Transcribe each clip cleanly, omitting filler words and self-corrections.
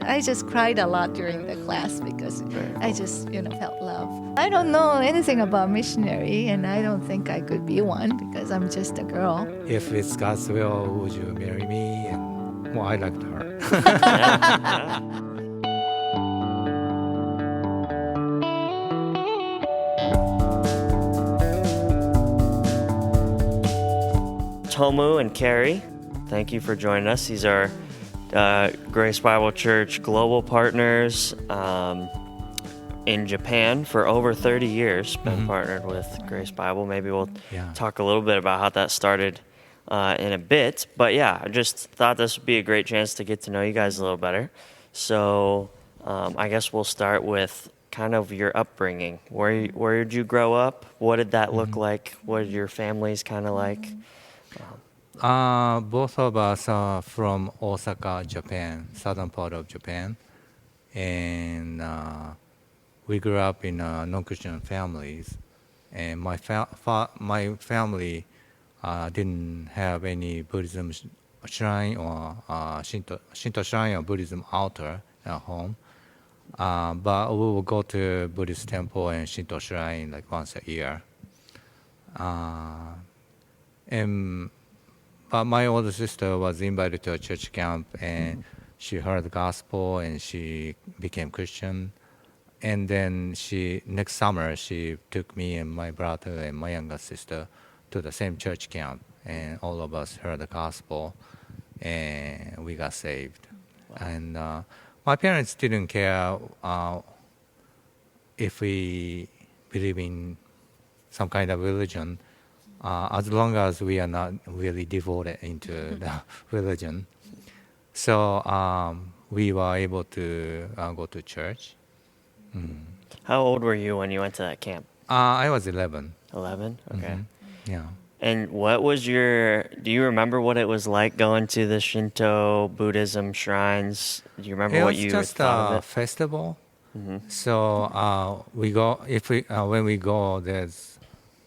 I just cried a lot during the class because I just, felt love. I don't know anything about missionary, and I don't think I could be one because I'm just a girl. If it's God's will, would you marry me? And, well, I liked her. Tomu and Carrie, thank you for joining us. These are Grace Bible Church global partners in Japan for over 30 years, been partnered with Grace Bible. Maybe we'll talk a little bit about how that started in a bit. But yeah, I just thought this would be a great chance to get to know you guys a little better. So I guess we'll start with kind of your upbringing. Where did you grow up? What did that look like? What did your families kind of like? Both of us are from Osaka, Japan, southern part of Japan. And we grew up in non-Christian families. And my family didn't have any Buddhism shrine or Shinto shrine or Buddhism altar at home. But we will go to Buddhist temple and Shinto shrine like once a year. But my older sister was invited to a church camp, and she heard the gospel, and she became Christian. And then next summer, she took me and my brother and my younger sister to the same church camp, and all of us heard the gospel, and we got saved. Wow. And my parents didn't care if we believe in some kind of religion, as long as we are not really devoted into the religion. So we were able to go to church. How old were you when you went to that camp? I was 11. 11? Okay. Yeah. And do you remember what it was like going to the Shinto Buddhism shrines? Do you remember what you thought of it? It was just a festival. So when we go, there's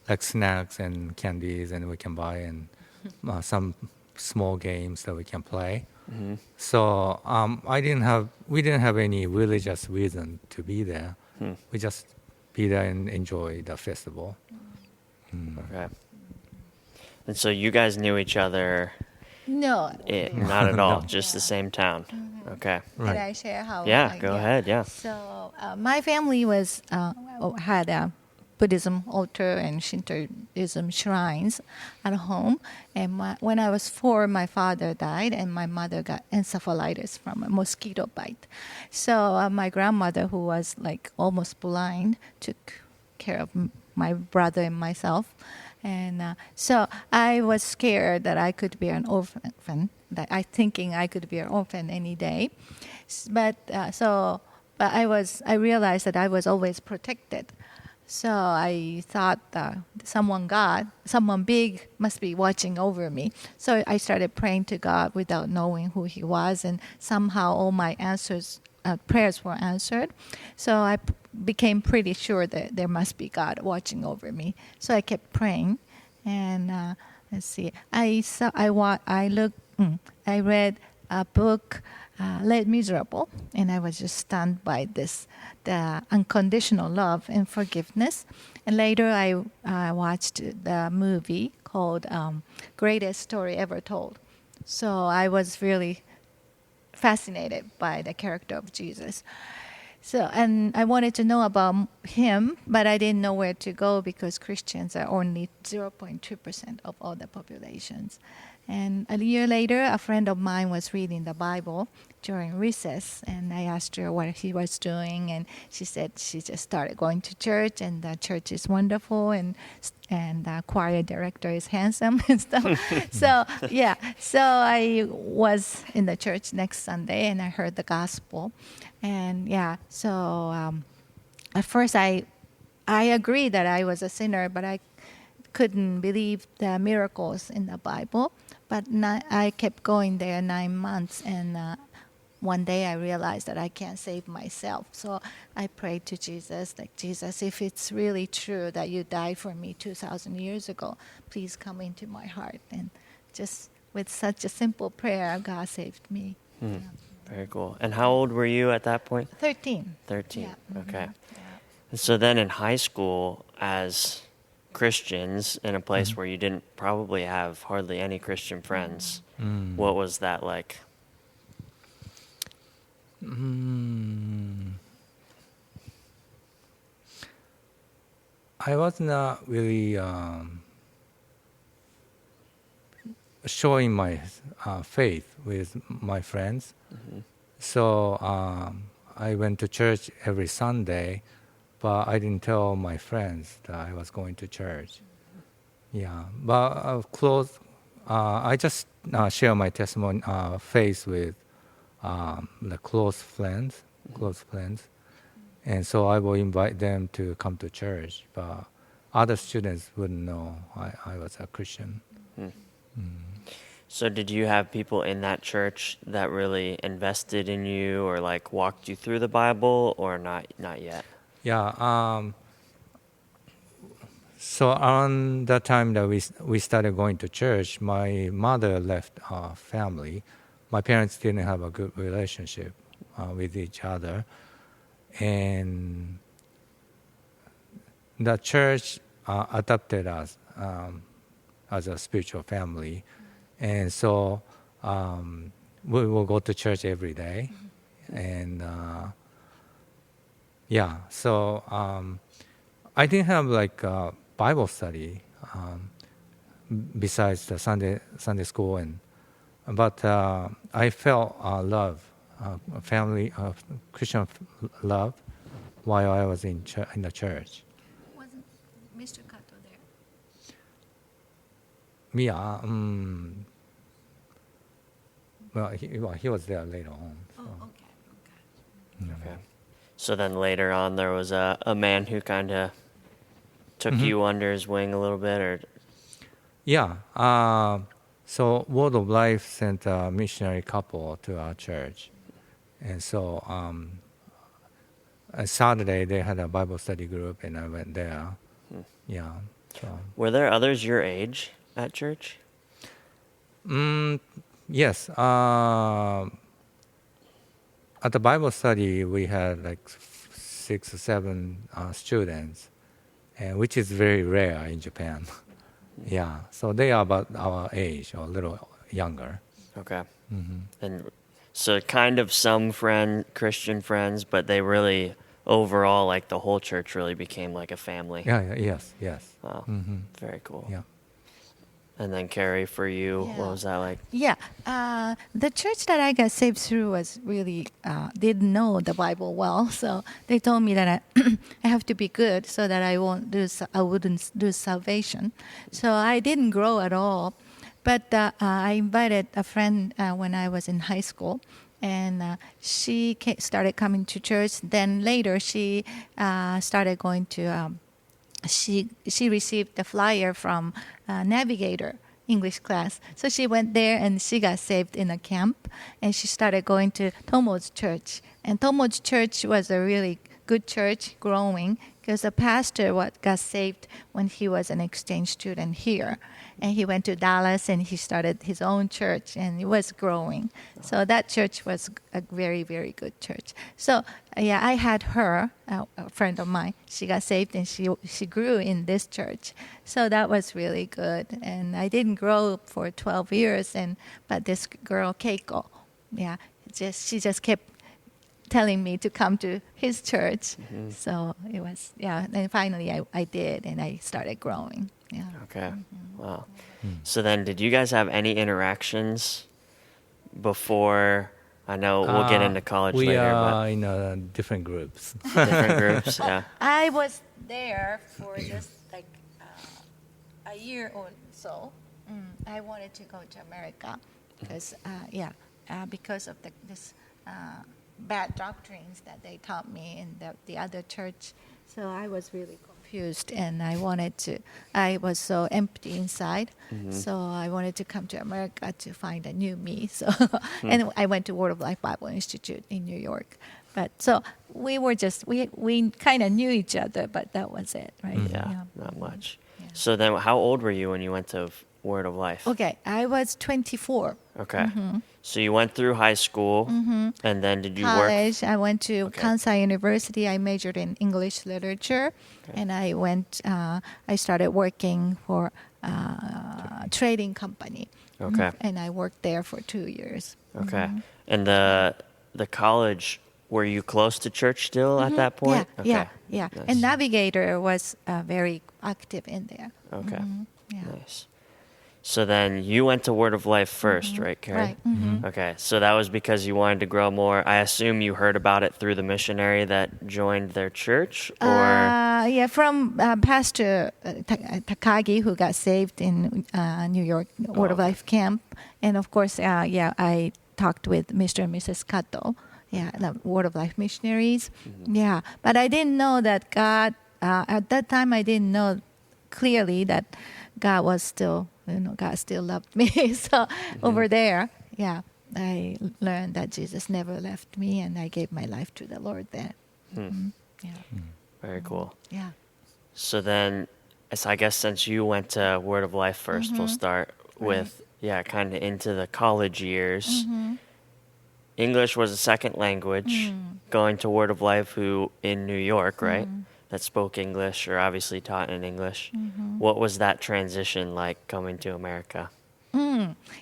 like snacks and candies, and we can buy, and some small games that we can play. So we didn't have any religious reason to be there. We just be there and enjoy the festival. Okay. And so you guys knew each other? No. Not at all, just the same town. Okay. Right. Can I share how? Yeah, go ahead, yeah. So my family had a Buddhism altar and Shintoism shrines at home. And when I was 4, my father died, and my mother got encephalitis from a mosquito bite. So my grandmother, who was like almost blind, took care of my brother and myself. And so I was scared that I could be an orphan, thinking I could be an orphan any day. But I realized that I was always protected. So I thought someone big must be watching over me. So I started praying to God without knowing who He was, and somehow all my prayers were answered. So I became pretty sure that there must be God watching over me. So I kept praying, and let's see. I read a book, Les Miserables, and I was just stunned by the unconditional love and forgiveness. And later I watched the movie called Greatest Story Ever Told. So I was really fascinated by the character of Jesus. So, and I wanted to know about him, but I didn't know where to go because Christians are only 0.2% of all the populations. And a year later, a friend of mine was reading the Bible during recess, and I asked her what he was doing, and she said she just started going to church, and the church is wonderful, and the choir director is handsome and stuff. So I was in the church next Sunday, and I heard the gospel, and at first I agreed that I was a sinner, but I couldn't believe the miracles in the Bible. But I kept going there 9 months, and one day I realized that I can't save myself. So I prayed to Jesus, like, Jesus, if it's really true that you died for me 2,000 years ago, please come into my heart. And just with such a simple prayer, God saved me. Very cool. And how old were you at that point? 13. 13. Yeah. Okay. Yeah. So then in high school, as Christians in a place where you didn't probably have hardly any Christian friends, what was that like? I was not really showing my faith with my friends. So I went to church every Sunday, but I didn't tell my friends that I was going to church. Yeah, but I just share my testimony, faith with the close friends, and so I will invite them to come to church. But other students wouldn't know I was a Christian. So did you have people in that church that really invested in you or like walked you through the Bible or not yet? Yeah. So around that time that we started going to church, my mother left our family. My parents didn't have a good relationship with each other, and the church adopted us as a spiritual family, and so we will go to church every day, and yeah. So I didn't have like a Bible study besides the Sunday school, but I felt love, family, Christian love, while I was in the church. Wasn't Mr. Kato there? Yeah. Well, he was there later on. So. Oh, okay. Okay. So then later on, there was a man who kind of took you under his wing a little bit, or? Yeah. So Word of Life sent a missionary couple to our church, and so on Saturday they had a Bible study group, and I went there. Yeah. So. Were there others your age at church? Yes. At the Bible study, we had like 6 or 7 students, and which is very rare in Japan. Yeah, so they are about our age or a little younger. Okay. And so kind of some Christian friends, but they really, overall, like the whole church really became like a family. Yeah, yes. Wow. Very cool. Yeah. And then Carrie, for you, Yeah. what was that like? Yeah, the church that I got saved through was really didn't know the Bible well, so they told me that I have to be good so that I wouldn't lose salvation. So I didn't grow at all, but I invited a friend when I was in high school, and she started coming to church. Then later she started going to. She received the flyer from Navigator English class. So she went there and she got saved in a camp, and she started going to Tomo's church. And Tomo's church was a really good church, growing, because the pastor got saved when he was an exchange student here. And he went to Dallas and he started his own church, and it was growing. So that church was a very, very good church. So yeah, I had her, a friend of mine. She got saved and she grew in this church. So that was really good. And I didn't grow for 12 years, but this girl Keiko, yeah, she just kept telling me to come to his church. So it was, yeah. And finally I did, and I started growing. Yeah. Okay. Wow. So then did you guys have any interactions before? I know we'll get into college we later, are in different groups. but different groups, yeah. I was there for just like a year or so. I wanted to go to America because, because of this bad doctrines that they taught me in the other church. So I was really confused, and I was so empty inside. So I wanted to come to America to find a new me. So, and I went to Word of Life Bible Institute in New York. But so we kind of knew each other, but that was it, right? Yeah, not much. Yeah. So then how old were you when you went to Word of Life? Okay, I was 24. Okay. So you went through high school, and then did you work? College, I went to Okay. Kansai University. I majored in English literature, and I started working for a trading company. Okay. And I worked there for 2 years. Okay. And the college, were you close to church still at that point? Yeah, Okay. yeah, yeah. Nice. And Navigator was very active in there. Okay. Yeah. Nice. So then you went to Word of Life first, right, Carrie? Right. Okay. So that was because you wanted to grow more. I assume you heard about it through the missionary that joined their church, or Yeah, from Pastor Takagi, who got saved in New York Word of okay. Life camp, and of course, I talked with Mr. and Mrs. Kato, the Word of Life missionaries, yeah. But I didn't know that God at that time. I didn't know clearly that God was still, God still loved me. So over there, yeah, I learned that Jesus never left me, and I gave my life to the Lord then. Yeah. very cool. Yeah. So then, I guess since you went to Word of Life 1st, we'll start with kind of into the college years. English was a second language. Going to Word of Life, who in New York, right? That spoke English or obviously taught in English. What was that transition like coming to America?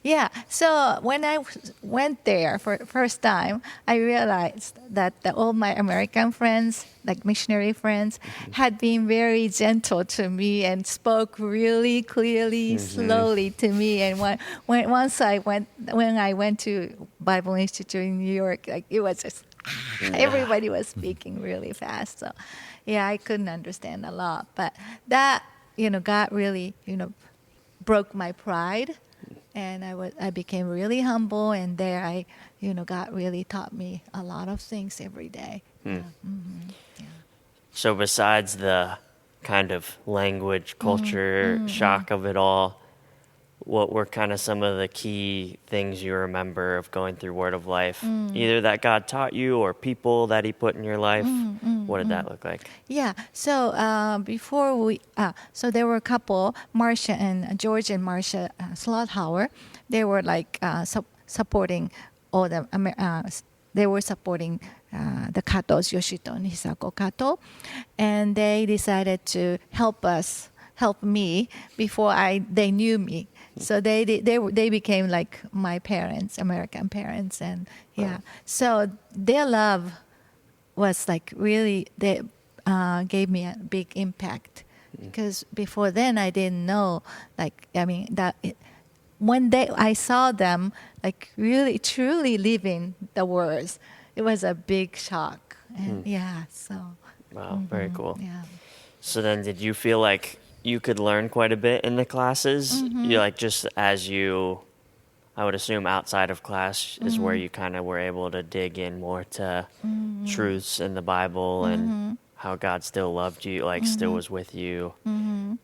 Yeah. So when I went there for the first time, I realized that all my American friends, like missionary friends, had been very gentle to me and spoke really clearly, slowly to me. And when I went to Bible Institute in New York, like it was just everybody was speaking really fast. So yeah, I couldn't understand a lot, but that God really broke my pride. And I became really humble, and there God really taught me a lot of things every day. Yeah. Yeah. So besides the kind of language, culture shock of it all, what were kind of some of the key things you remember of going through Word of Life? Either that God taught you or people that He put in your life? What did that look like? Yeah. So so there were a couple, Marcia and George and Marcia Slothauer. They were like supporting all the. They were supporting the Katos, Yoshito and Hisako Kato, and they decided to help me before they knew me. So they became like my parents, American parents, and yeah. Wow. So their love was like really, they gave me a big impact, because before then I didn't know, when I saw them like really truly living the words, it was a big shock. And yeah, so Wow, very cool. yeah. So then did you feel like you could learn quite a bit in the classes? You like just as you, I would assume outside of class is where you kind of were able to dig in more to truths in the Bible and how God still loved you, like still was with you.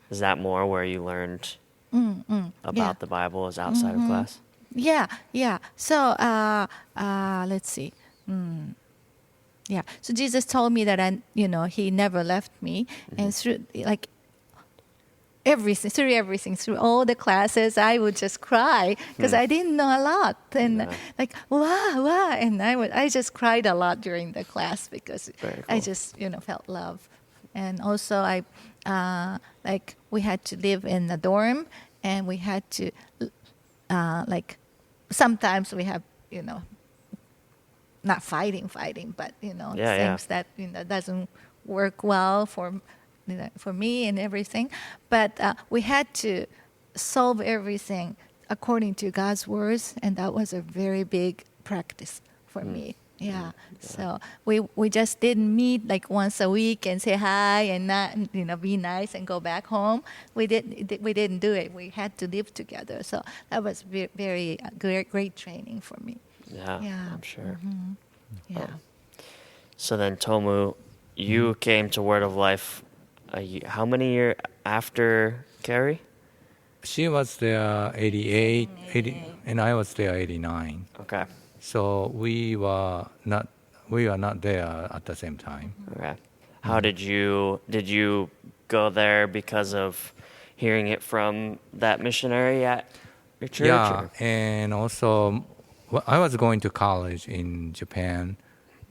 Is that more where you learned about the Bible is outside of class? Yeah, yeah. So let's see. Yeah. So Jesus told me that He never left me, and through through all the classes, I would just cry because I didn't know a lot, and wow, and I just cried a lot during the class because Very I cool. just felt love, and also we had to live in the dorm, and we had to sometimes we have not fighting, but things that doesn't work well for me and everything. But we had to solve everything according to God's words, and that was a very big practice for me. Yeah. So we just didn't meet like once a week and say hi and not be nice and go back home. We didn't do it. We had to live together. So that was very great training for me. Yeah, Yeah. I'm sure. Yeah. So then Tomu, you came to Word of Life how many years after Carrie? She was there 88, 80, and I was there 89. Okay. So we were not there at the same time. Okay. How did you go there because of hearing it from that missionary at your church? Yeah, or- and also I was going to college in Japan,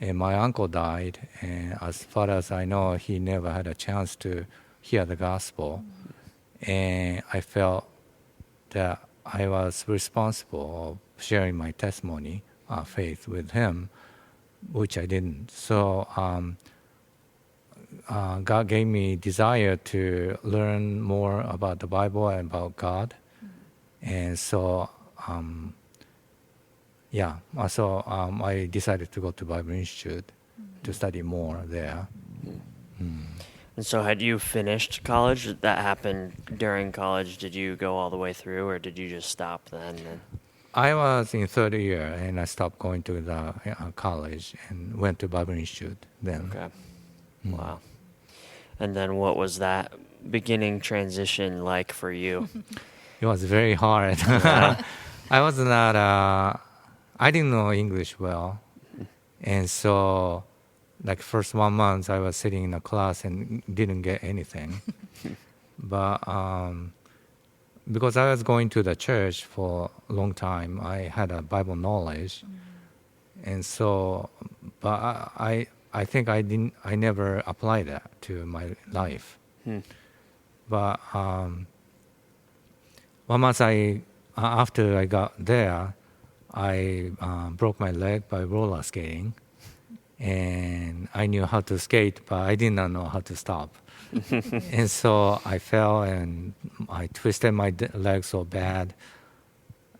and my uncle died. And as far as I know, he never had a chance to hear the gospel. And I felt that I was responsible of sharing my testimony, faith with him, which I didn't. So God gave me desire to learn more about the Bible and about God. And so, I decided to go to Bible Institute to study more there. And so had you finished college? Did that happen during college? Did you go all the way through, or did you just stop then? I was in third year, and I stopped going to the college and went to Bible Institute then. Okay. Wow. And then what was that beginning transition like for you? It was very hard. I was not, I didn't know English well. And so, like, first 1 month, I was sitting in a class and didn't get anything. But because I was going to the church for a long time, I had a Bible knowledge. And so, but I think I never applied that to my life. But 1 month after I got there, I broke my leg by roller skating. And I knew how to skate, but I did not know how to stop. And so I fell and I twisted my leg so bad.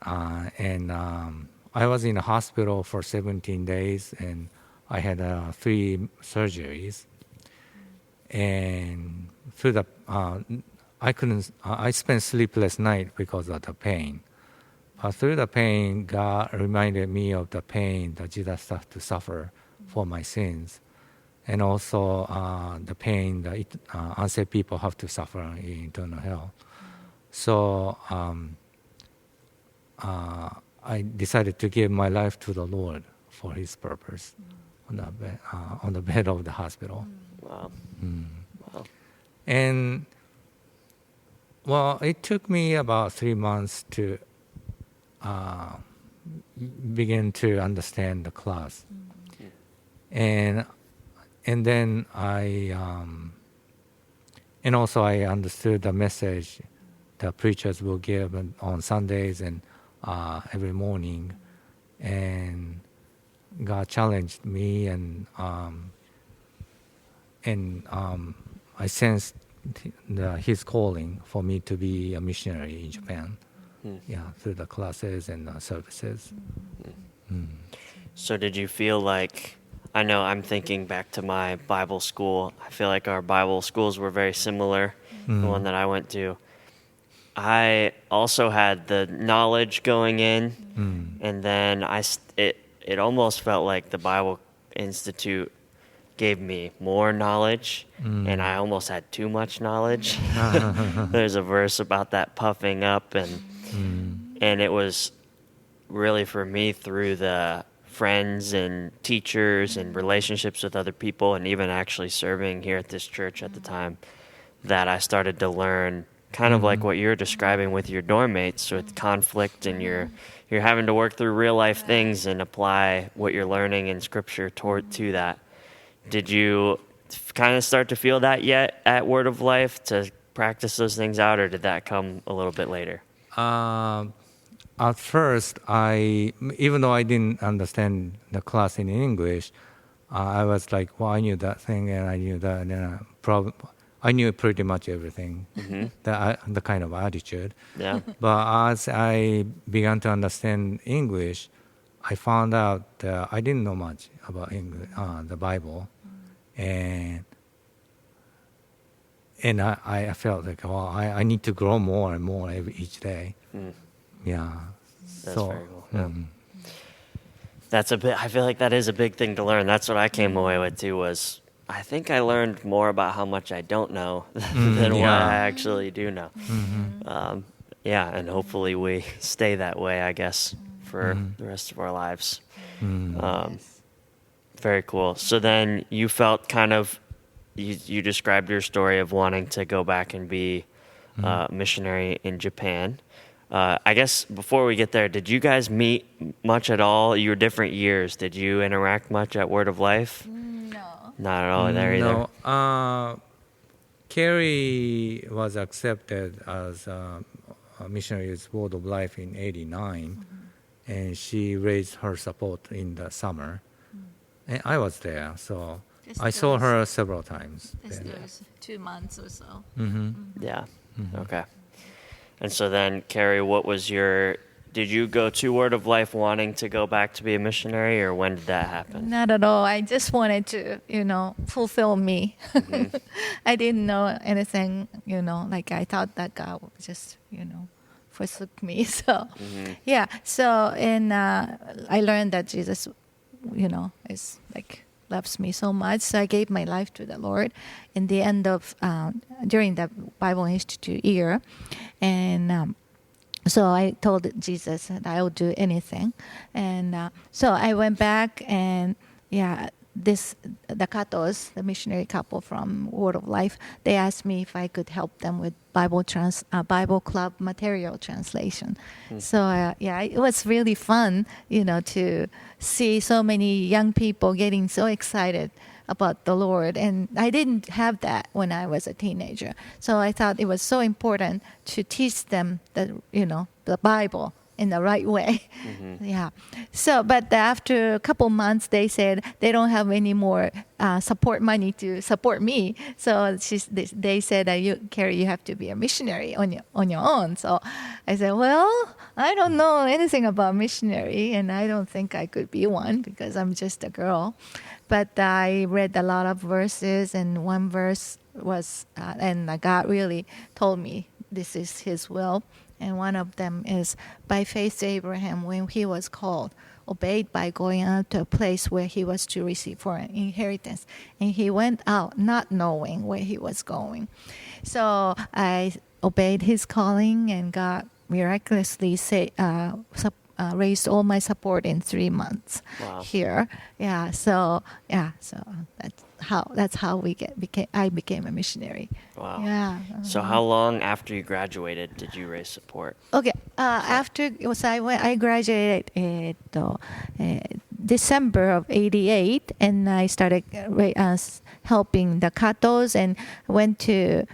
And I was in the hospital for 17 days, and I had 3 surgeries. And through the, I spent sleepless night because of the pain. But through the pain, God reminded me of the pain that Jesus had to suffer for my sins, and also the pain that unsaved people have to suffer in eternal hell. So I decided to give my life to the Lord for His purpose on the bed of the hospital. Wow. Wow. And well, it took me about 3 months to begin to understand the class. And then and also I understood the message the preachers will give on Sundays and every morning, and God challenged me, and I sensed His calling for me to be a missionary in Japan. Through the classes and services. So did you feel like, I know I'm thinking back to my Bible school. I feel like our Bible schools were very similar, the one that I went to. I also had the knowledge going in, and then it almost felt like the Bible Institute gave me more knowledge, and I almost had too much knowledge. There's a verse about that puffing up, and it was really for me through the friends and teachers and relationships with other people, and even actually serving here at this church at the time, that I started to learn kind of like what you're describing with your dorm mates, with conflict, and you're having to work through real life things and apply what you're learning in Scripture to that. Did you kind of start to feel that yet at Word of Life, to practice those things out, or did that come a little bit later? At first, even though I didn't understand the class in English, I was like, well, I knew that thing, and I knew that, and then I knew pretty much everything, the kind of attitude. Yeah. But as I began to understand English, I found out that I didn't know much about English, the Bible, and I felt like, well, I need to grow more and more each day. Yeah. That's very cool. Yeah. That's I feel like that is a big thing to learn. That's what I came away with too, was I think I learned more about how much I don't know than what I actually do know. And hopefully we stay that way, I guess, for the rest of our lives. Very cool. So then you felt kind of, you described your story of wanting to go back and be missionary in Japan. I guess before we get there, did you guys meet much at all? You were different years. Did you interact much at Word of Life? No. Not at all there either. No. Carrie was accepted as a missionary's Word of Life in '89, and she raised her support in the summer. And I was there, so Just I saw those- her several times. Just then. those 2 months or so. Yeah. Okay. And so then, Carrie, did you go to Word of Life wanting to go back to be a missionary, or when did that happen? Not at all. I just wanted to, fulfill me. I didn't know anything, like I thought that God would just, forsook me. So, yeah. So, and I learned that Jesus, is like loves me so much. So I gave my life to the Lord in the end of, during the Bible Institute year. And, so I told Jesus that I would do anything. And so I went back and, the Katos, the missionary couple from Word of Life, they asked me if I could help them with Bible Club material translation. So, it was really fun, to see so many young people getting so excited about the Lord. And I didn't have that when I was a teenager. So I thought it was so important to teach them the Bible in the right way. Yeah. So, but after a couple months, they said they don't have any more support money to support me. So they said, Carrie, you have to be a missionary on your own. So I said, well, I don't know anything about missionary, and I don't think I could be one because I'm just a girl. But I read a lot of verses, and one verse was, and God really told me this is His will. And one of them is, by faith Abraham, when he was called, obeyed by going out to a place where he was to receive for an inheritance. And he went out not knowing where he was going. So I obeyed his calling, and God miraculously raised all my support in 3 months. Wow. Here. So that's how I became a missionary. Wow. Yeah. So how long after you graduated did you raise support? Okay. After I graduated December of '88, and I started helping the Katos, and went to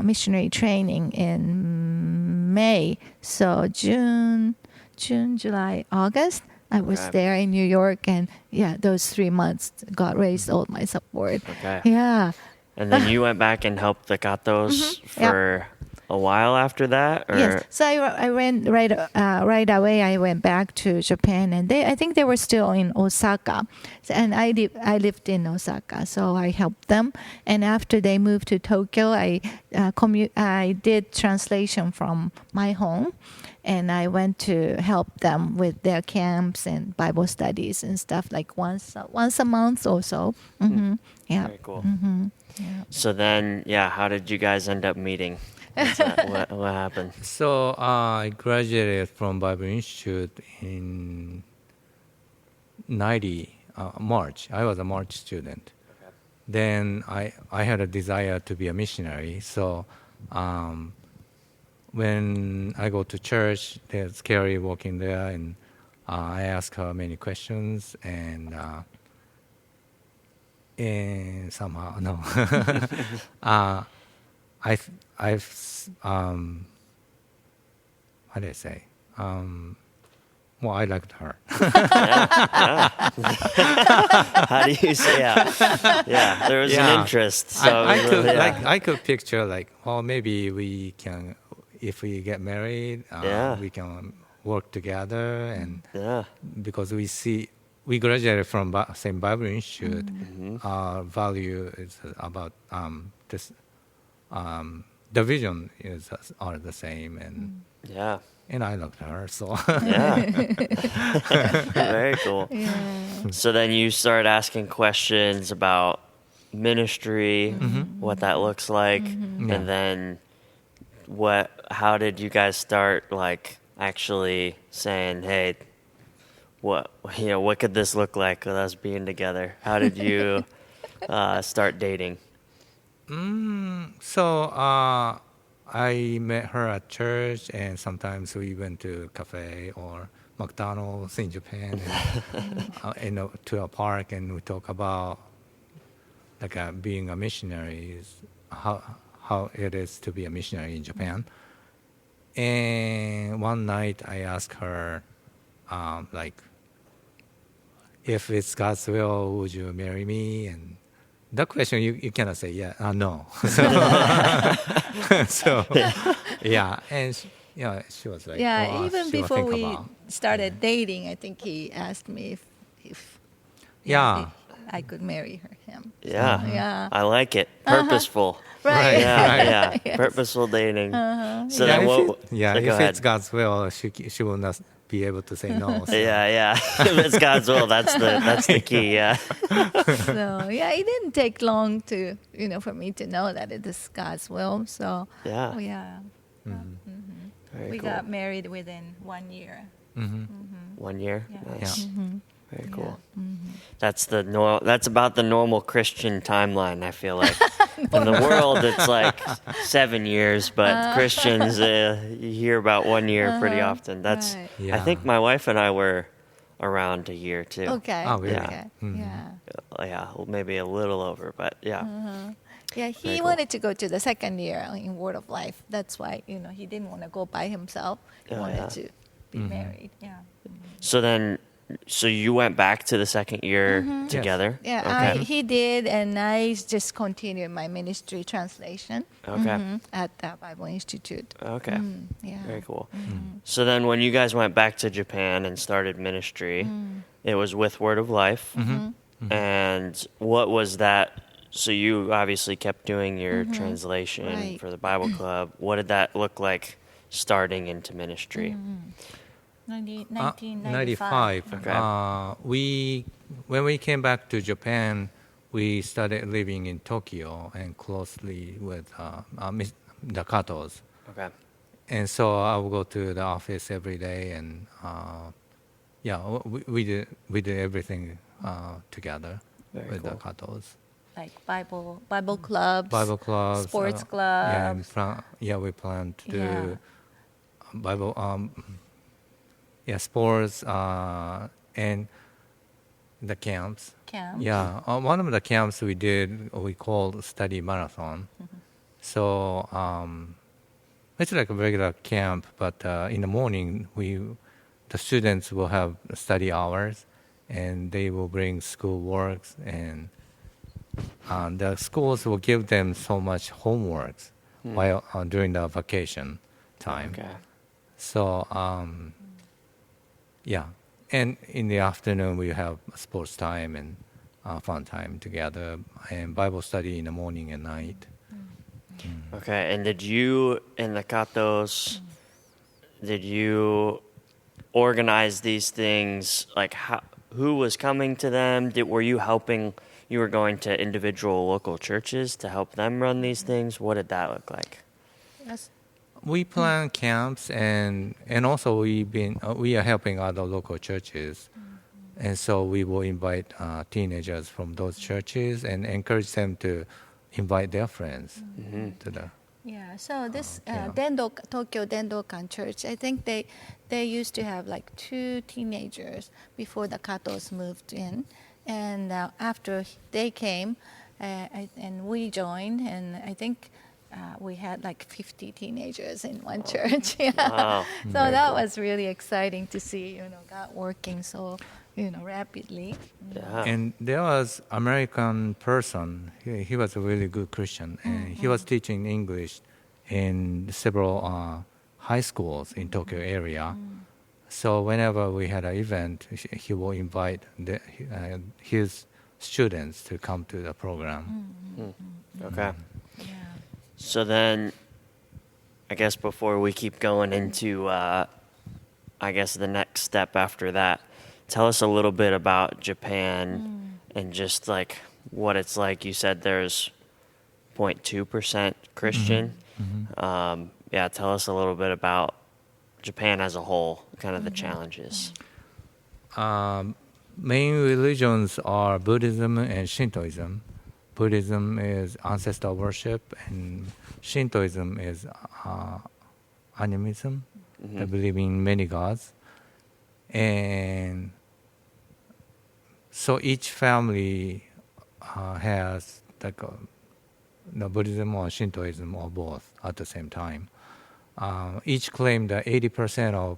missionary training in May. So June, July, August, I was Okay. there in New York, and those 3 months, God raised all my support. Okay. Yeah. And then you went back and helped the Katos for a while after that? Or? Yes. So I went right away. I went back to Japan, and I think they were still in Osaka, and I lived in Osaka, so I helped them. And after they moved to Tokyo, I did translation from my home, and I went to help them with their camps and Bible studies and stuff, like once a month or so. Yeah. Very cool. Yeah. So then, how did you guys end up meeting? What happened? So I graduated from Bible Institute in March. I was a March student. Okay. Then I had a desire to be a missionary. So when I go to church, there's Carrie walking there, and I ask her many questions, and somehow no. I've how do I say? Well, I liked her. How do you say? Yeah. There was an interest. So I could picture well, maybe we can, if we get married, we can work together, and because we graduated from same Bible Institute, our value is about this. The vision are the same, and and I loved her, so very cool. Yeah. So then you start asking questions about ministry, what that looks like, and then how did you guys start actually saying, hey, what could this look like with us being together? How did you start dating? So I met her at church, and sometimes we went to cafe or McDonald's in Japan, and to a park, and we talk about like being a missionary, how it is to be a missionary in Japan. And one night I asked her, like, if it's God's will, would you marry me? And that question you cannot say no. So yeah, and she was like, Yeah, even she was before thinking we about. started dating, I think he asked me if Yeah. if I could marry him. Yeah. Yeah. I like it. Purposeful. Right. Yeah. Yes. Purposeful dating. So Yeah, then what? if go ahead. it's God's will, she will not be able to say no. So. Yeah. If it's God's will, that's the key. Yeah. So yeah, it didn't take long to for me to know that it is God's will. So Yeah. yeah, Very we cool. got married within 1 year. 1 year. Yeah. Nice. Yeah. Very cool. Mm-hmm. That's about the normal Christian timeline, I feel like. In the world, it's like 7 years, but Christians, you hear about 1 year pretty often. That's. Right. Yeah. I think my wife and I were around a year too. Okay. Oh, really? Okay. Yeah. Maybe a little over, but yeah. Yeah, Very he cool. wanted to go to the second year in Word of Life. That's why he didn't want to go by himself. He Oh, wanted yeah. to be married. Yeah. So you went back to the second year together? Yeah, Okay. he did, and I just continued my ministry translation Okay. at the Bible Institute. Okay. Yeah. Very cool. So then when you guys went back to Japan and started ministry, it was with Word of Life. And what was that? So you obviously kept doing your translation Right. for the Bible Club. What did that look like starting into ministry? 1995. 95. Okay. When we came back to Japan, we started living in Tokyo and closely with the Katos. Okay. And so I would go to the office every day, and we did everything together Very with the cool. Katos. Like Bible clubs, Bible clubs, sports Yeah, clubs. we plan to do Yeah. Bible, sports, and the camps. Camps. Yeah, one of the camps we called study marathon. So it's like a regular camp, but in the morning the students will have study hours, and they will bring school works, and the schools will give them so much homeworks while during the vacation time. Okay. So and in the afternoon we have sports time and fun time together, and Bible study in the morning and night. Okay, and did you and the Katos, did you organize these things? Like, who was coming to them? Were you helping? You were going to individual local churches to help them run these things. What did that look like? Yes. We plan camps, and also we are helping other local churches, and so we will invite teenagers from those churches and encourage them to invite their friends to the. Yeah, so this yeah. Tokyo Dendokan Church, I think they used to have like 2 teenagers before the Katos moved in, and after they came, and we joined, and I think we had like 50 teenagers in one church. Yeah. Wow. So Very that cool. was really exciting to see, God working so, rapidly. Yeah. And there was American person. He was a really good Christian, and he was teaching English in several high schools in Tokyo area. So whenever we had an event, he will invite his students to come to the program. Okay. Yeah. So then, I guess before we keep going into, I guess the next step after that, tell us a little bit about Japan and just like what it's like. You said there's 0.2% Christian. Tell us a little bit about Japan as a whole, kind of the challenges. Main religions are Buddhism and Shintoism, Buddhism is ancestor worship, and Shintoism is animism. They believe in many gods. And so each family has like Buddhism or Shintoism or both at the same time. Each claim that 80% of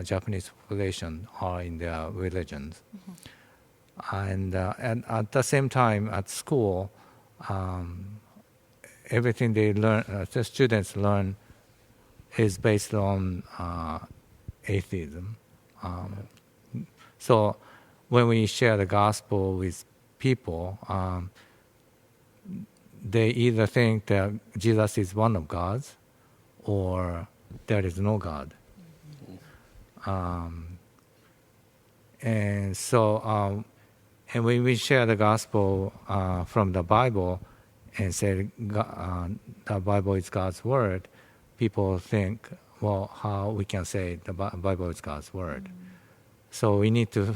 Japanese population are in their religions. And at the same time at school, everything they learn, the students learn, is based on atheism. So when we share the gospel with people, they either think that Jesus is one of God's or there is no God. And so, and when we share the gospel from the Bible and say the Bible is God's word, people think, well, how we can say the Bible is God's word? So we need to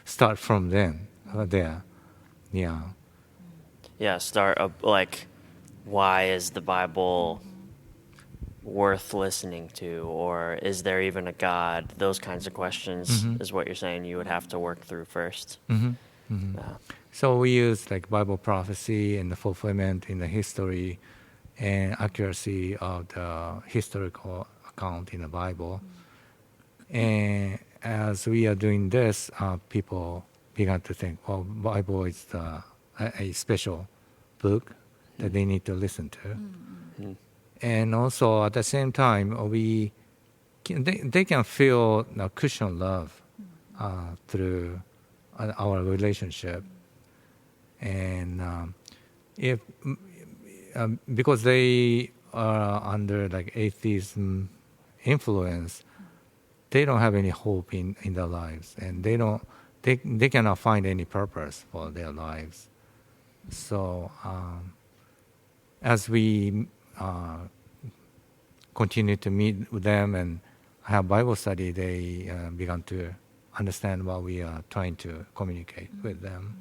start from there. Yeah. Yeah, start like, why is the Bible worth listening to, or is there even a God? Those kinds of questions is what you're saying you would have to work through first. Yeah. So we use like Bible prophecy and the fulfillment in the history and accuracy of the historical account in the Bible. And as we are doing this, people began to think, well, Bible is a special book that they need to listen to. And also at the same time, they can feel Christian love through our relationship. And if because they are under like atheism influence, they don't have any hope in their lives, and they cannot find any purpose for their lives. So as we continue to meet with them and have Bible study, they began to understand what we are trying to communicate with them.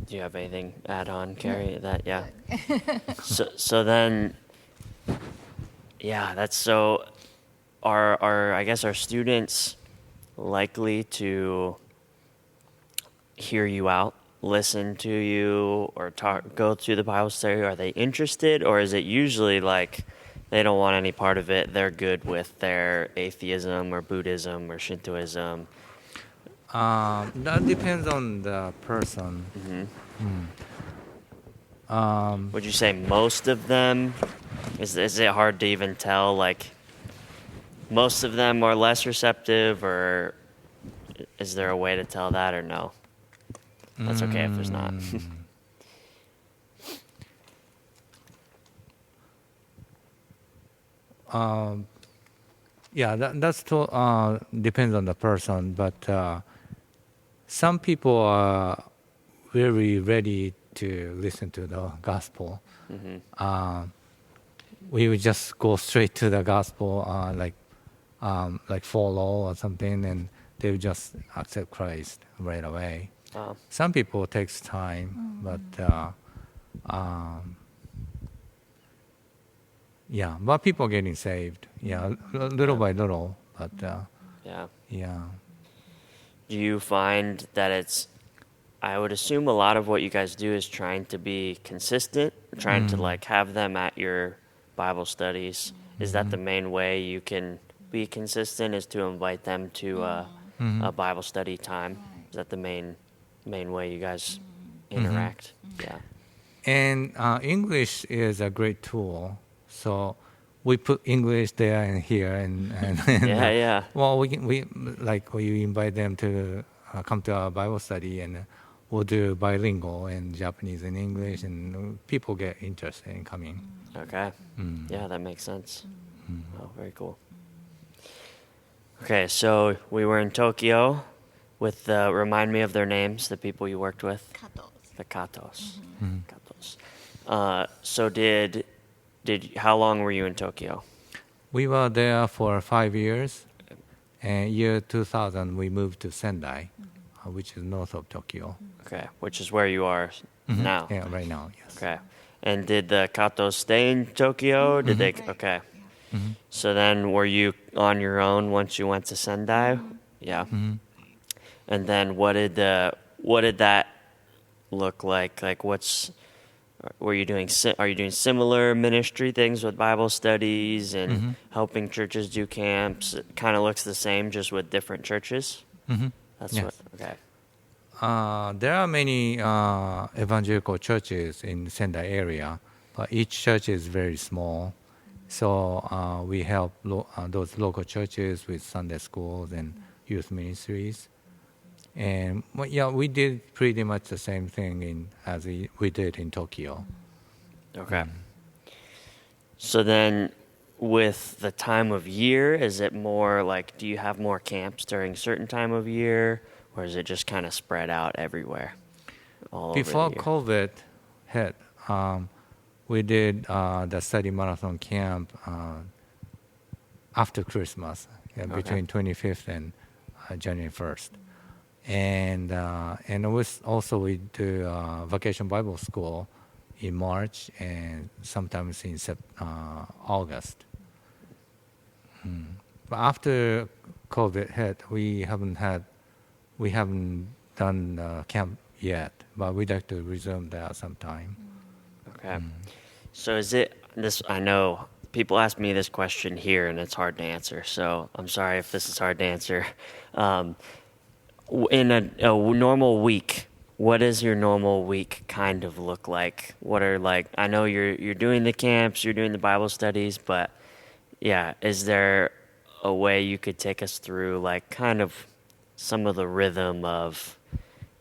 Do you have anything to add on, Carrie? That So then, that's so. Are I guess, are students likely to hear you out, listen to you, or go through the Bible study? Are they interested, or is it usually like they don't want any part of it? They're good with their atheism or Buddhism or Shintoism. That depends on the person. Would you say most of them? Is it hard to even tell? Like, most of them are less receptive, or is there a way to tell that, or no? That's okay if there's not. That's depends on the person, but some people are very ready to listen to the gospel. We would just go straight to the gospel, like follow or something, and they would just accept Christ right away. Some people it takes time, but but people getting saved, little by little, but Do you find that it's? I would assume a lot of what you guys do is trying to be consistent, trying to like have them at your Bible studies. Is that the main way you can be consistent? Is to invite them to a Bible study time? Is that the main way you guys interact? Yeah. And English is a great tool. So we put English there and here, and well, we invite them to come to our Bible study, and we'll do bilingual and Japanese and English, and people get interested in coming. Okay. Yeah, that makes sense. Oh, very cool. Okay, so we were in Tokyo with remind me of their names, the people you worked with. The Katos. Katos. So did how long were you in Tokyo? We were there for 5 years. And year 2000, we moved to Sendai. which is north of Tokyo. Okay, which is where you are now. Yeah, right now, yes. Okay. And did the Kato stay in Tokyo? Did they? Okay. So then were you on your own once you went to Sendai? Yeah. And then what did that look like? Like were you doing are you doing similar ministry things with Bible studies and helping churches do camps? It kind of looks the same just with different churches. That's Yes. what. Okay. There are many evangelical churches in Sendai area, but each church is very small. So we help those local churches with Sunday schools and youth ministries. And we did pretty much the same thing as we did in Tokyo. Okay. So then, with the time of year, is it more like, do you have more camps during certain time of year, or is it just kind of spread out everywhere? Before over the year? COVID hit, we did the study marathon camp after Christmas, between 25th and January 1st. And we do vacation Bible school in March and sometimes in August. But after COVID hit, we haven't done camp yet, but we'd like to resume that sometime. Okay. So is it this? I know people ask me this question here, and it's hard to answer. So I'm sorry if this is hard to answer. In a normal week, what does your normal week kind of look like? What are I know you're doing the camps, you're doing the Bible studies, but yeah, is there a way you could take us through kind of some of the rhythm of,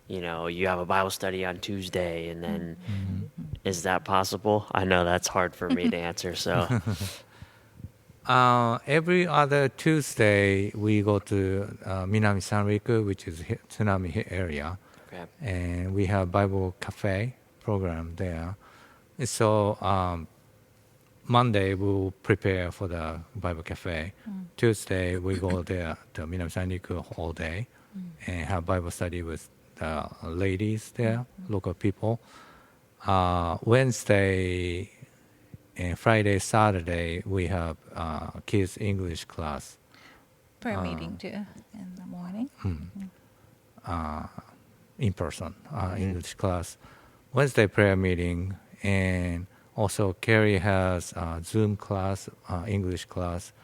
you have a Bible study on Tuesday and then is that possible? I know that's hard for me to answer, so. Every other Tuesday, we go to Minami Sanriku, which is tsunami hit area. Okay. And we have Bible cafe program there. So Monday we'll prepare for the Bible cafe. Tuesday we go there to Minami Sanriku all day and have Bible study with the ladies there, local people. Wednesday and Friday, Saturday we have kids English class. Prayer meeting too in the morning. In person English class, Wednesday prayer meeting, and also Carrie has Zoom class, English class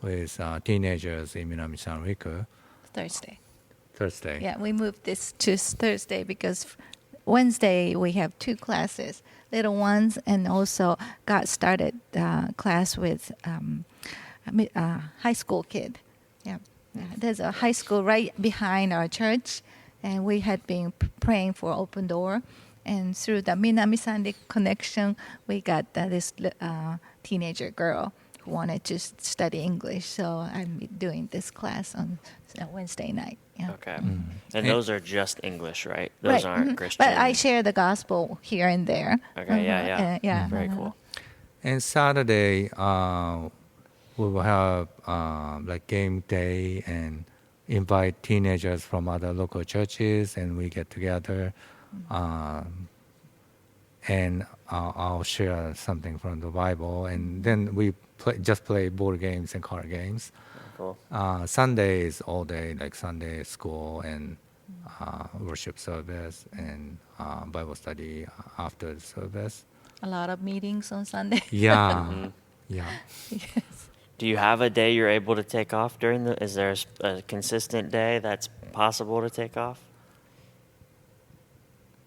with teenagers in Minami Sanriku. Thursday. Yeah, we moved this to Thursday because Wednesday we have two classes, little ones, and also got started class with high school kid. Yeah, there's a high school right behind our church. And we had been praying for open door. And through the Minami Sandy connection, we got this teenager girl who wanted to study English. So I'm doing this class on Wednesday night. Yeah. Okay. And those are just English, right? Those aren't Christian. But I share the gospel here and there. Okay, yeah. Very cool. And Saturday, we will have game day and invite teenagers from other local churches, and we get together, and I'll share something from the Bible, and then we play board games and card games. Cool. Sunday is all day, like Sunday school and worship service and Bible study after the service. A lot of meetings on Sunday. Yeah, yeah. Yes. Do you have a day you're able to take off during is there a consistent day that's possible to take off?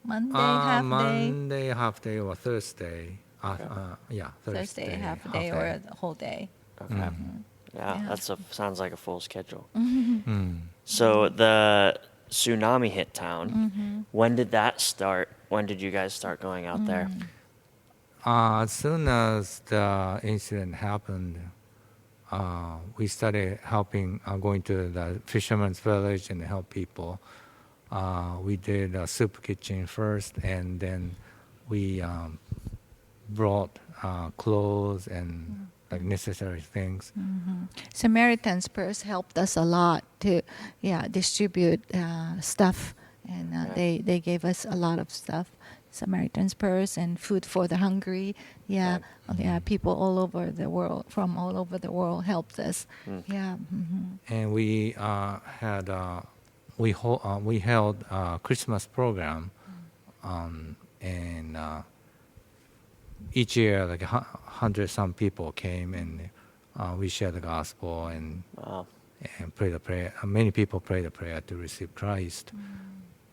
Monday half day or Thursday. Thursday half day or the whole day. Okay. Yeah, that sounds like a full schedule. Mm. So the tsunami hit town. When did that start? When did you guys start going out there? As soon as the incident happened, we started helping, going to the fisherman's village and help people. We did a soup kitchen first, and then we brought clothes and like necessary things. Samaritan's Purse helped us a lot to, distribute stuff, and they gave us a lot of stuff. Samaritan's Purse and food for the hungry. People all over the world, from all over the world, helped us. And we we held a Christmas program, and each year like 100 some people came, and we shared the gospel and prayed a prayer. Many people prayed a prayer to receive Christ,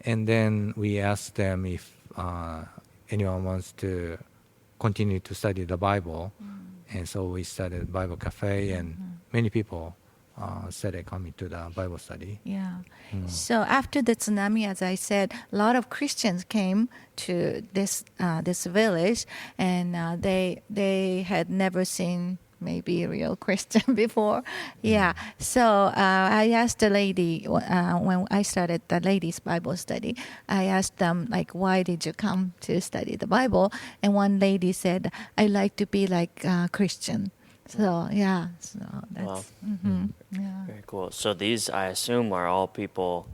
and then we asked them if anyone wants to continue to study the Bible, and so we started Bible Cafe, and many people started coming to the Bible study. So after the tsunami, as I said, a lot of Christians came to this village, and they had never seen maybe a real Christian before. So I asked the lady when I started the ladies' Bible study. I asked them like, why did you come to study the Bible? And one lady said, I like to be like a Christian. So that's Very cool. So these, I assume, are all people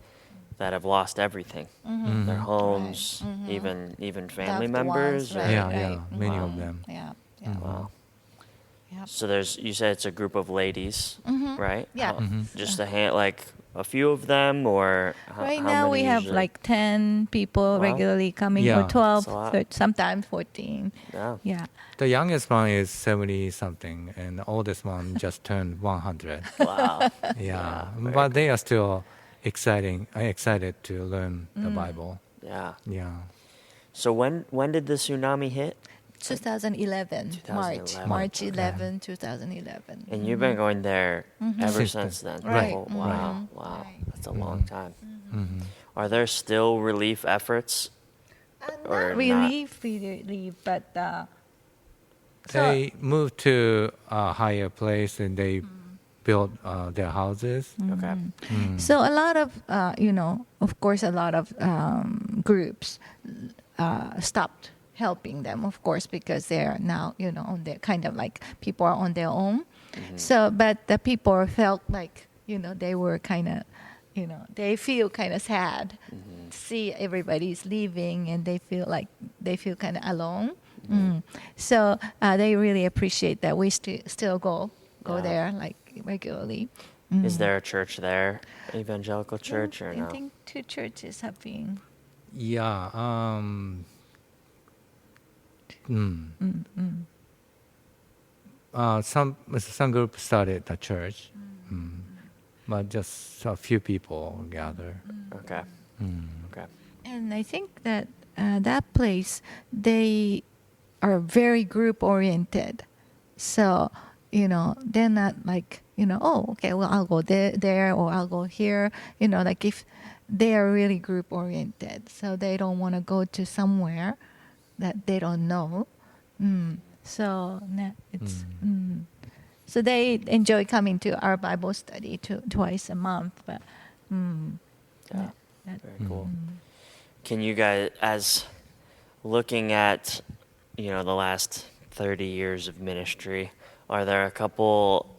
that have lost everything, their homes, even family Loved members. ones, or- right. Many of them. Wow. Yep. So you said it's a group of ladies, right? Yeah. Just a few of them, or Right how now many we have usually? like 10 people Wow. regularly coming, Yeah. or 12, That's a lot. sometimes 14. Yeah. The youngest one is 70 something, and the oldest one just turned 100. Wow. But very they are still excited to learn the Bible. Yeah. Yeah. So when did the tsunami hit? 2011, 2011. March Okay. 11, 2011. And you've been going there ever Since since then. Right. Oh, wow. Wow. Right. That's a long time. Are there still relief efforts? Or Not relief, but They moved to a higher place, and they built their houses. Okay. so a lot of of course, a lot of groups stopped helping them, of course, because they're now on their kind of like people are on their own. So, but the people felt like they were kind of they feel kind of sad to see everybody's leaving, and they feel kind of alone. So they really appreciate that we still go Yeah. there like regularly. Is there a church there, evangelical church, or I no? think 2 churches have been. Yeah. Some group started a church, but just a few people gather. Okay. Okay. And I think that that place, they are very group oriented. So, they're not like, oh, okay, well, I'll go there or I'll go here. Like if they are really group oriented. So they don't want to go to somewhere that they don't know. So it's so they enjoy coming to our Bible study twice a month. But Yeah. Very cool. Can you guys, as looking at, the last 30 years of ministry, are there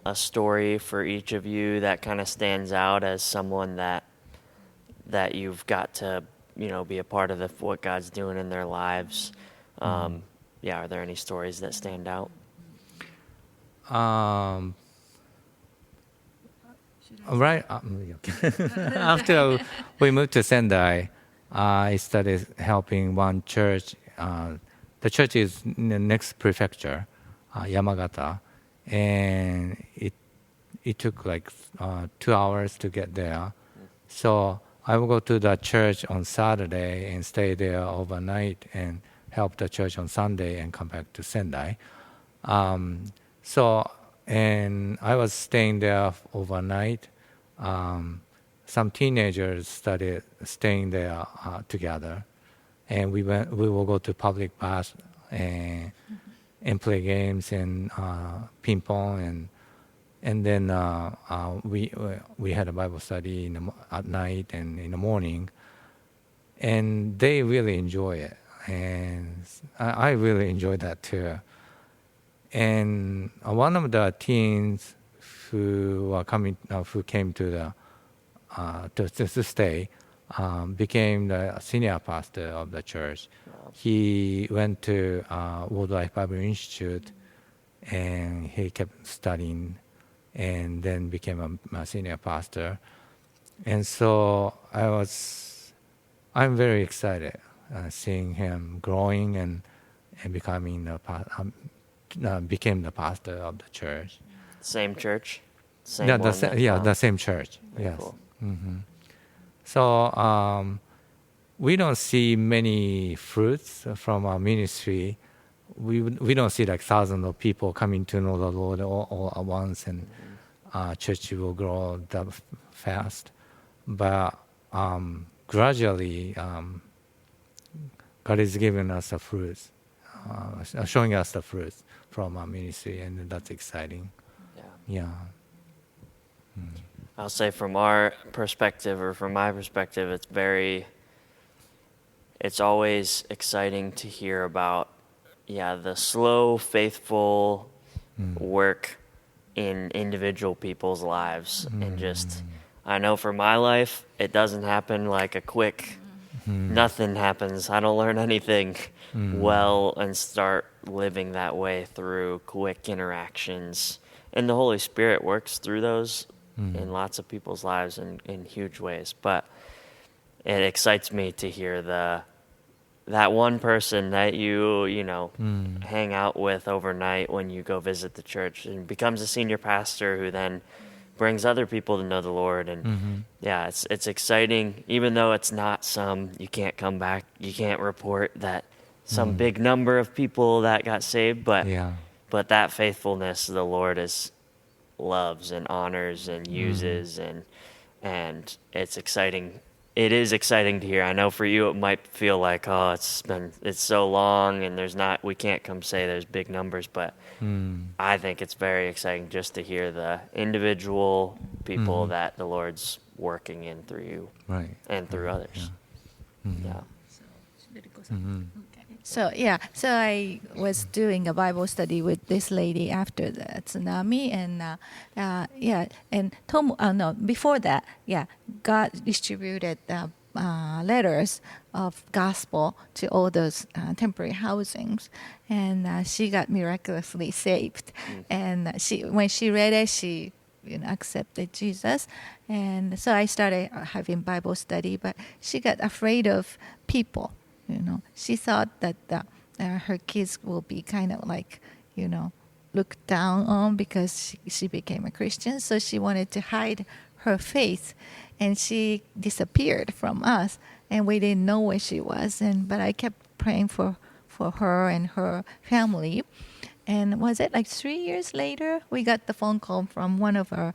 a story for each of you that kind of stands out as someone that you've got to, be a part of what God's doing in their lives? Are there any stories that stand out? Right after we moved to Sendai, I started helping one church. The church is in the next prefecture, Yamagata, and it took like 2 hours to get there. So I would go to the church on Saturday and stay there overnight and help the church on Sunday and come back to Sendai. And I was staying there overnight. Some teenagers started staying there together, and we will go to public baths and play games and ping pong, and then we had a Bible study at night and in the morning, and they really enjoy it, and I really enjoy that too. And one of the teens who came to the to stay, became the senior pastor of the church. He went to World Life Bible Institute, and he kept studying, and then became a senior pastor. And so I'm very excited seeing him growing and becoming became the pastor of the church. Same church? Same Yeah, one the same church. Very Yes. cool. So we don't see many fruits from our ministry. We don't see like thousands of people coming to know the Lord all at once, and church will grow that fast. But gradually, God is giving us the fruits, showing us the fruits from our ministry, and that's exciting. Yeah. Yeah. I'll say from our perspective, or from my perspective, it's always exciting to hear about, the slow, faithful work in individual people's lives. And just, I know for my life, it doesn't happen like a quick, nothing happens. I don't learn anything well and start living that way through quick interactions. And the Holy Spirit works through those in lots of people's lives in huge ways. But it excites me to hear that one person that you hang out with overnight when you go visit the church and becomes a senior pastor who then brings other people to know the Lord. And it's exciting, even though it's not you can't come back, you can't report that some big number of people that got saved, but that faithfulness the Lord loves and honors and uses, and it's exciting. It is exciting to hear. I know for you it might feel like, it's so long and we can't come say there's big numbers, but I think it's very exciting just to hear the individual people that the Lord's working in through you, Right. And through others. Yeah. So I was doing a Bible study with this lady after the tsunami, and before that, God distributed letters of gospel to all those temporary housings, and she got miraculously saved. And when she read it, she accepted Jesus, and so I started having Bible study. But she got afraid of people. She thought that her kids will be kind of like, looked down on because she became a Christian. So she wanted to hide her faith, and she disappeared from us, and we didn't know where she was. But I kept praying for her and her family. And was it like 3 years later, we got the phone call from one of our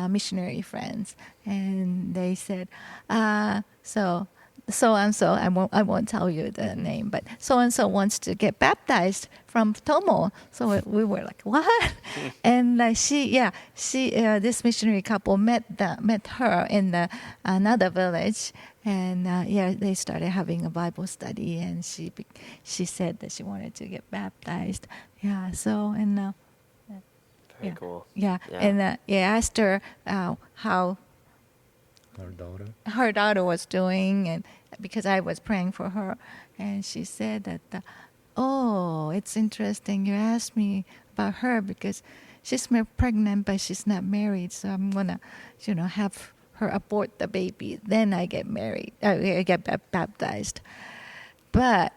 missionary friends, and they said, so and so, I won't tell you the name, but so and so wants to get baptized from Tomo. So we were like, what? And this missionary couple met her in another village, and they started having a Bible study, and she said that she wanted to get baptized. Very cool. And I asked her how her daughter was doing, and because I was praying for her, and she said that, it's interesting you asked me about her because she's pregnant but she's not married, so I'm gonna have her abort the baby, then I get married, I get baptized. But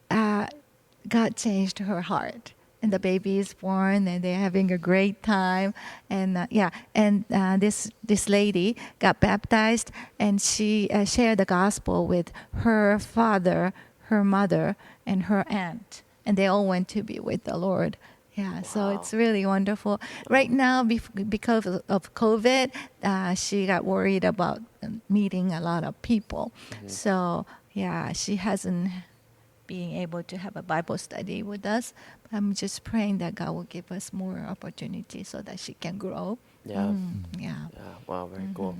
God changed her heart, and the baby is born, and they're having a great time. And this lady got baptized, and she shared the gospel with her father, her mother, and her aunt, and they all went to be with the Lord. So it's really wonderful. Right now, because of COVID, she got worried about meeting a lot of people. So she hasn't being able to have a Bible study with us. I'm just praying that God will give us more opportunity so that she can grow. Wow, very cool.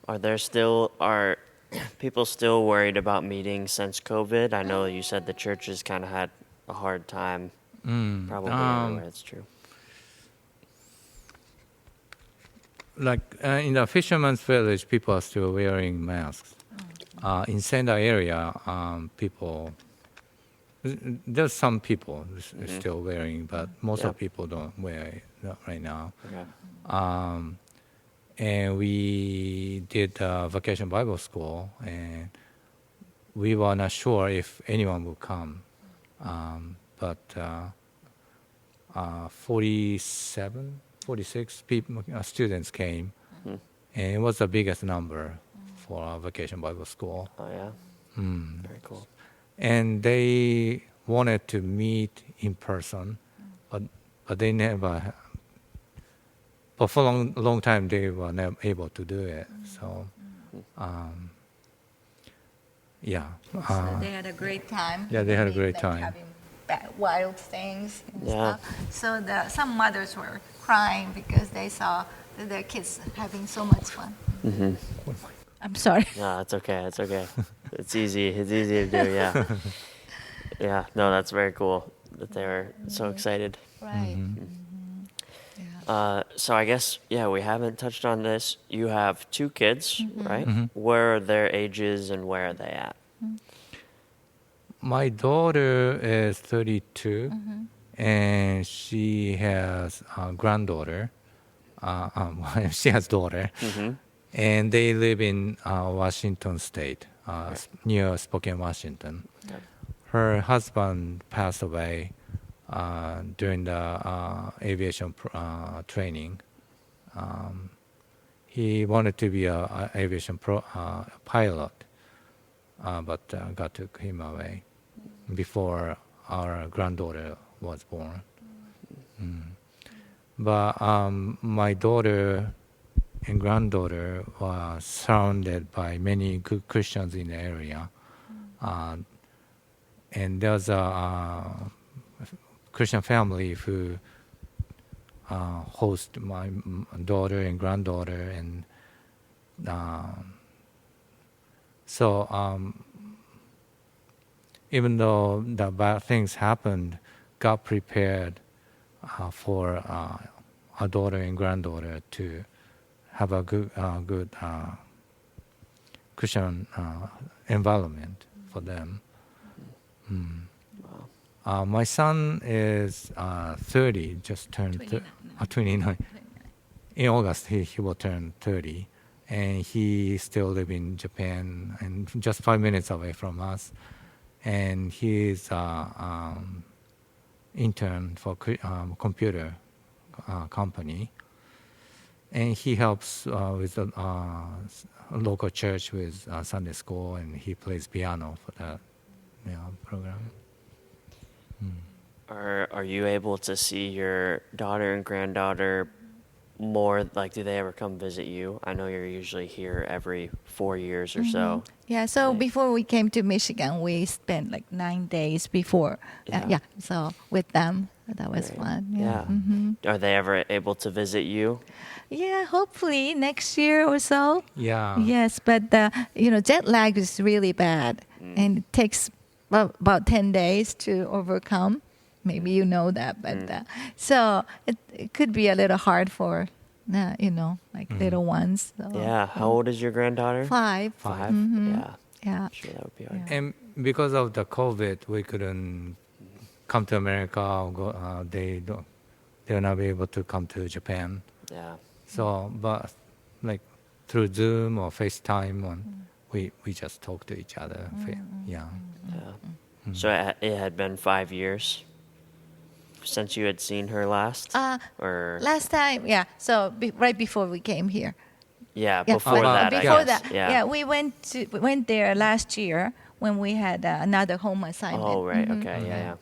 Are people still worried about meetings since COVID? I know you said the church has kind of had a hard time Probably everywhere. That's true. Like in the fisherman's village, people are still wearing masks. In Senda area, people, there's some people still wearing, but most of people don't wear it right now. Okay. And we did vacation Bible school, and we were not sure if anyone would come. But 46 people, students came, and it was the biggest number for our vacation Bible school. Oh yeah. Very cool. And they wanted to meet in person, but they never. But for a long time, they were never able to do it. So, yeah. So they had a great time. Yeah, they had a Maybe, great like, time. Having wild things and Yeah. stuff. So some mothers were crying because they saw that their kids having so much fun. I'm sorry. No, it's okay. It's okay. It's easy. It's easy to do. Yeah. Yeah. No, that's very cool that they were so excited. Right. So I guess we haven't touched on this. You have 2 kids, right? Where are their ages and where are they at? My daughter is 32, and she has a granddaughter. She has daughter, and they live in Washington State, near Spokane, Washington. Yep. Her husband passed away during the aviation training. He wanted to be an aviation pilot, but God took him away before our granddaughter was born. But my daughter and granddaughter were surrounded by many good Christians in the area. And there's a Christian family who host my daughter and granddaughter, and so even though the bad things happened, God prepared for our daughter and granddaughter to have a good Christian environment for them. My son is 30, just turned 29. In August, he will turn 30, and he still lives in Japan, and just 5 minutes away from us. And he is intern for computer company, and he helps with a local church with Sunday school, and he plays piano for that program. Are you able to see your daughter and granddaughter more? Like, do they ever come visit you? I know you're usually here every 4 years or so. Yeah, so Right. before we came to Michigan, we spent like 9 days before. Yeah. So with them, that was Right. fun. Yeah. Are they ever able to visit you? Yeah, hopefully next year or so. Yeah. Yes, but jet lag is really bad, and it takes about 10 days to overcome. Maybe you know that, but so it could be a little hard for, little ones. So. Yeah. How old is your granddaughter? 5. 5? Yeah. Yeah. I'm sure that would be hard. Yeah. And because of the COVID, we couldn't come to America. Or go, they'll not be able to come to Japan. Yeah. So, but like through Zoom or FaceTime, we just talk to each other. Yeah. Yeah. So it had been 5 years since you had seen her last? Or Last time, yeah. So right before we came here. yeah, Yeah, before but that, before I guess. that, Yeah. we went there last year when we had another home assignment. Oh, right. Okay. Yeah.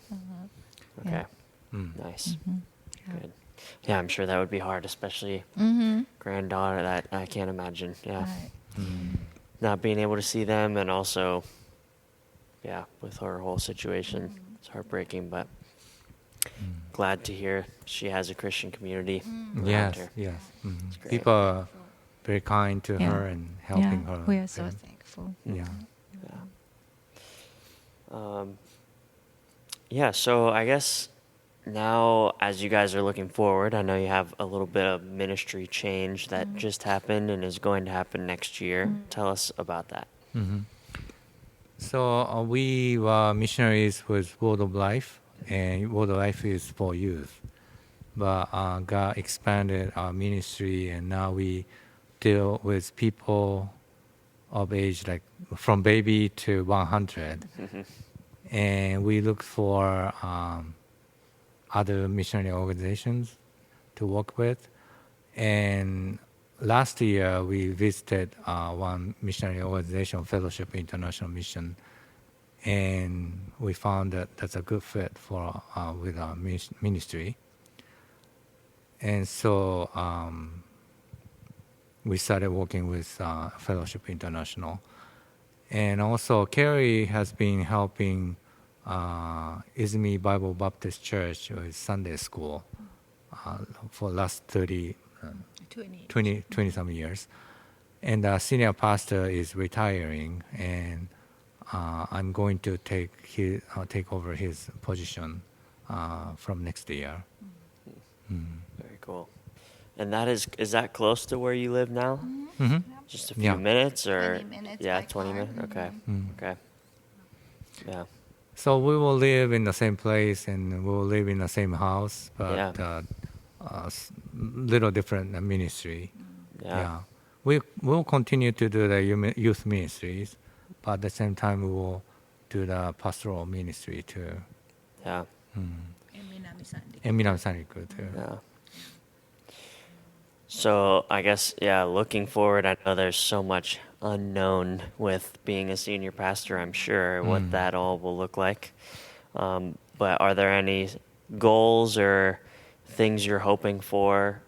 Okay. Mm. Nice. Good. Yeah, I'm sure that would be hard, especially granddaughter. That I can't imagine. Yeah. Right. Not being able to see them, and also, with her whole situation, it's heartbreaking. But glad to hear she has a Christian community around Yes. her. Yes. great. People are very kind to Yeah. her and helping Yeah, her. we are so and- thankful. Yeah. Yeah. So I guess now, as you guys are looking forward, I know you have a little bit of ministry change that just happened and is going to happen next year. Tell us about that. So we were missionaries with World of Life, and World of Life is for youth. But God expanded our ministry, and now we deal with people of age like from baby to 100. And we look for other missionary organizations to work with. And last year we visited one missionary organization, Fellowship International Mission, and we found that that's a good fit for with our ministry. And so we started working with Fellowship International. And also Carrie has been helping Izumi Bible Baptist Church with Sunday school for last 20 some years. And the senior pastor is retiring, and I'm going to take over his position from next year. Very cool. And is that close to where you live now? Mm-hmm. Just a few Yeah. minutes, or 20 minutes yeah, by 20 car. minutes. Okay. Okay. Yeah. So we will live in the same place and we will live in the same house, but Yeah. Little different ministry. Yeah. We will continue to do the youth ministries, but at the same time we will do the pastoral ministry too. Yeah. And Minami-Sanriku too. Yeah. So I guess, looking forward, I know there's so much unknown with being a senior pastor, I'm sure, what that all will look like. But are there any goals or things you're hoping for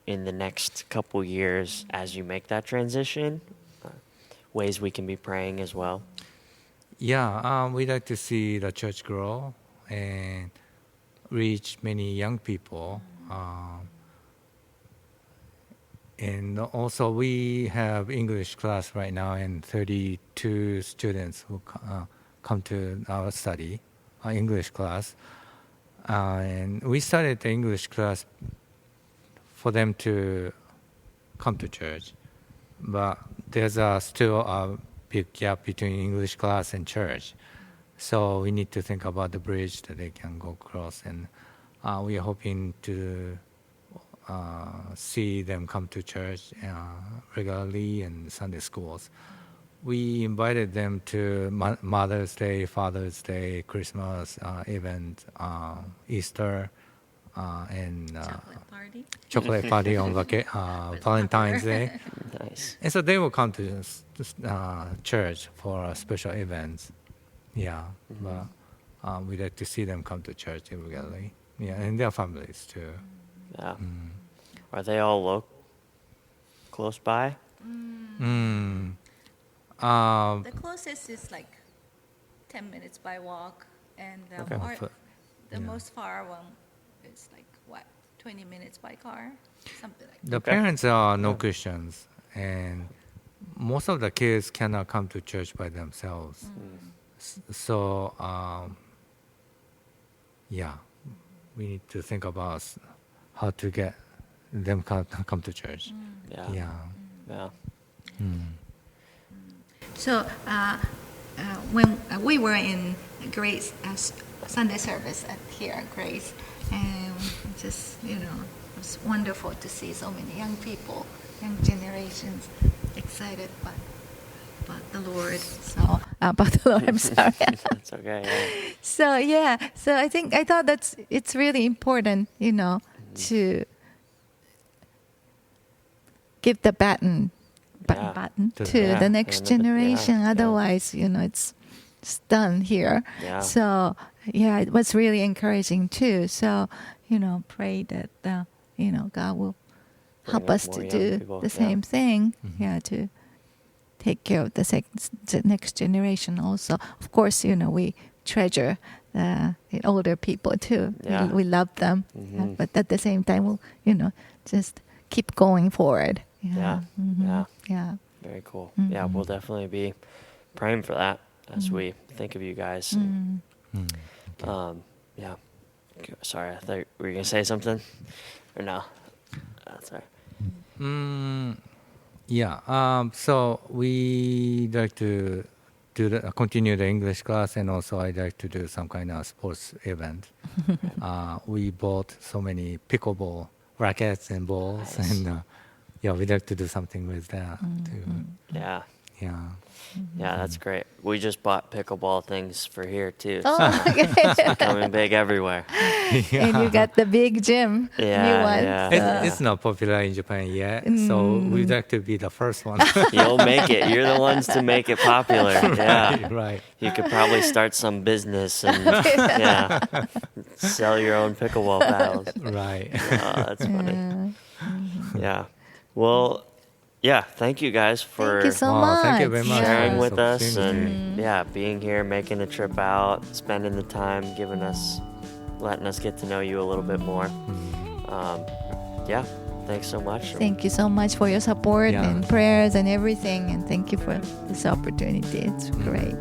in the next couple years as you make that transition? Ways we can be praying as well? Yeah, we'd like to see the church grow and reach many young people. And also we have English class right now, and 32 students who come to our study, our English class. And we started the English class for them to come to church. But there's still a big gap between English class and church. So we need to think about the bridge that they can go across. And we are hoping to see them come to church regularly and Sunday schools. We invited them to Mother's Day, Father's Day, Christmas event, Easter, and chocolate party on Valentine's Day. Nice. And so they will come to church for special events. Yeah, but we like to see them come to church regularly. Yeah, and their families too. Yeah. Are they all close by? The closest is like 10 minutes by walk, and the most far one is like 20 minutes by car, something like that. The parents are no Christians, and most of the kids cannot come to church by themselves. So, we need to think about how to get them come to church. Yeah. So when we were in Grace Sunday service here at Grace, and just it was wonderful to see so many young people, young generations excited about the Lord. So about the Lord, I'm sorry. That's okay. So I thought it's really important, to give the baton to the next generation. Otherwise, it's done here. Yeah. So it was really encouraging too. So pray that God will help us to do the same thing. To take care of the next generation also. Of course, we treasure the older people too. Yeah. We love them, but at the same time, we'll just keep going forward. Yeah. Yeah. Very cool. Yeah, we'll definitely be praying for that as we think of you guys. Yeah. Sorry, I thought were you gonna say something, or no? Sorry. Yeah. So we like to continue the English class, and also I like to do some kind of sports event. We bought so many pickleball rackets and balls, Nice. and yeah, we like to do something with that too. Yeah. Yeah. Yeah, that's great. We just bought pickleball things for here too. So Oh, okay. it's becoming big everywhere. And you got the big gym, Yeah, new one. yeah. It's not popular in Japan yet, so we'd like to be the first one. You'll make it. You're the ones to make it popular. Yeah. Right. You could probably start some business and yeah, sell your own pickleball paddles. Right. Oh, that's funny. Yeah. Well, yeah. Thank you guys for Thank you so Wow, much. thank you very much. sharing Yeah. with us Opportunity. and yeah, being here, making the trip out, spending the time, letting us get to know you a little bit more. Yeah. Thanks so much. Thank you so much for your support Yeah. and prayers and everything. And thank you for this opportunity. It's great.